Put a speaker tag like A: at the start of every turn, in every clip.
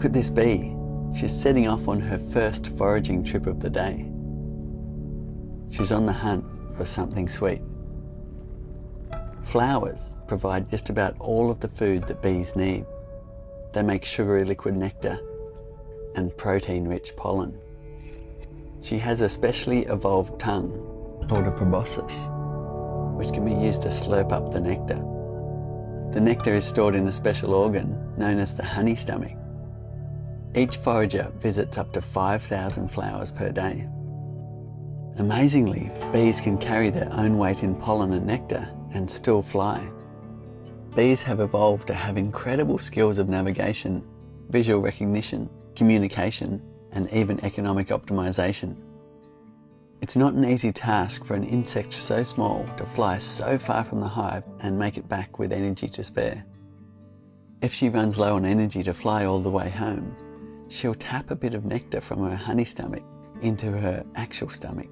A: Look at this bee. She's setting off on her first foraging trip of the day. She's on the hunt for something sweet. Flowers provide just about all of the food that bees need. They make sugary liquid nectar and protein-rich pollen. She has a specially evolved tongue called a proboscis, which can be used to slurp up the nectar. The nectar is stored in a special organ known as the honey stomach. Each forager visits up to 5,000 flowers per day. Amazingly, bees can carry their own weight in pollen and nectar and still fly. Bees have evolved to have incredible skills of navigation, visual recognition, communication, and even economic optimization. It's not an easy task for an insect so small to fly so far from the hive and make it back with energy to spare. If she runs low on energy to fly all the way home, she'll tap a bit of nectar from her honey stomach into her actual stomach.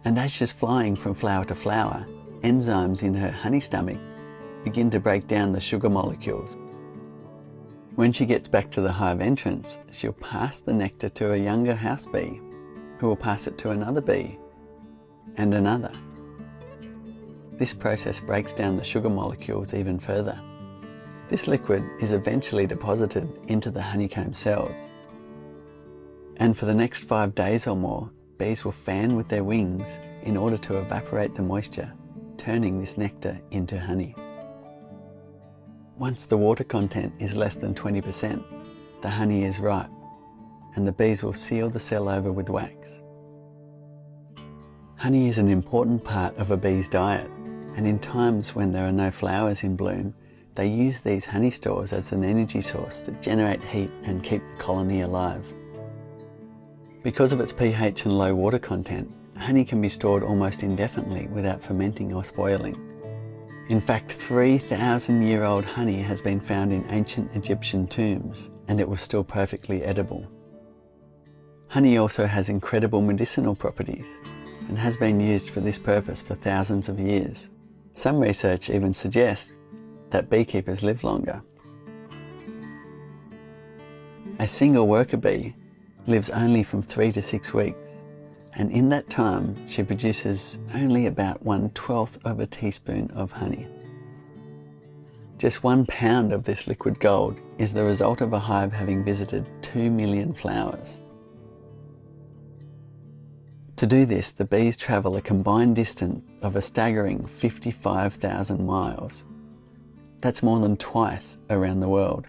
A: And as she's flying from flower to flower, enzymes in her honey stomach begin to break down the sugar molecules. When she gets back to the hive entrance, she'll pass the nectar to a younger house bee, who will pass it to another bee and another. This process breaks down the sugar molecules even further. This liquid is eventually deposited into the honeycomb cells. And for the next 5 days or more, bees will fan with their wings in order to evaporate the moisture, turning this nectar into honey. Once the water content is less than 20%, the honey is ripe, and the bees will seal the cell over with wax. Honey is an important part of a bee's diet, and in times when there are no flowers in bloom, they use these honey stores as an energy source to generate heat and keep the colony alive. Because of its pH and low water content, honey can be stored almost indefinitely without fermenting or spoiling. In fact, 3,000-year-old honey has been found in ancient Egyptian tombs, and it was still perfectly edible. Honey also has incredible medicinal properties and has been used for this purpose for thousands of years. Some research even suggests that beekeepers live longer. A single worker bee lives only from 3 to 6 weeks, and in that time she produces only about 1/12 of a teaspoon of honey. Just 1 pound of this liquid gold is the result of a hive having visited 2 million flowers. To do this, the bees travel a combined distance of a staggering 55,000 miles. That's more than twice around the world.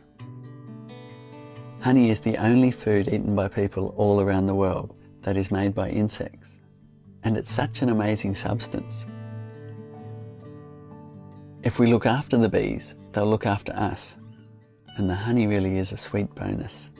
A: Honey is the only food eaten by people all around the world that is made by insects, and it's such an amazing substance. If we look after the bees, they'll look after us, and the honey really is a sweet bonus.